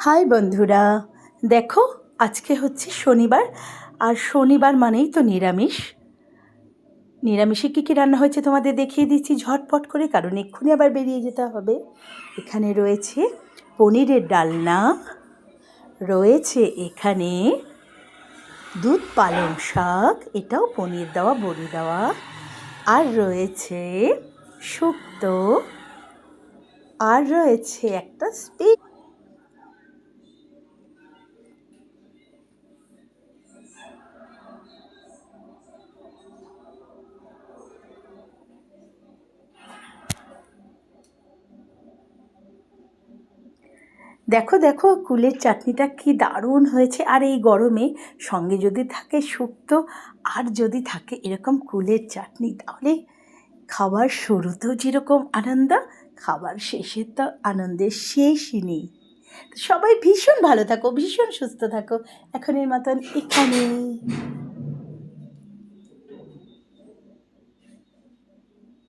High বন্ধুরা, দেখো আজকে হচ্ছে শনিবার। আর শনিবার মানেই তো নিরামিষ। নিরামিষে কী কী রান্না হয়েছে তোমাদের দেখিয়ে দিচ্ছি ঝটপট করে, কারণ এক্ষুনি আবার বেরিয়ে যেতে হবে। এখানে রয়েছে পনিরের ডালনা, রয়েছে এখানে দুধ পালং শাক, এটাও পনির দেওয়া বড়ি দেওয়া, আর রয়েছে শুক্তো, আর রয়েছে একটা দেখো দেখো কুলের চাটনিটা কি দারুণ হয়েছে। আর এই গরমে সঙ্গে যদি থাকে শুক্তো আর যদি থাকে এরকম কুলের চাটনি, তাহলে খাবার শুরুতেও যেরকম আনন্দ, খাবার শেষে তো আনন্দের শেষই নেই। সবাই ভীষণ ভালো থাকো, ভীষণ সুস্থ থাকো। এখনের মতন এখানেই।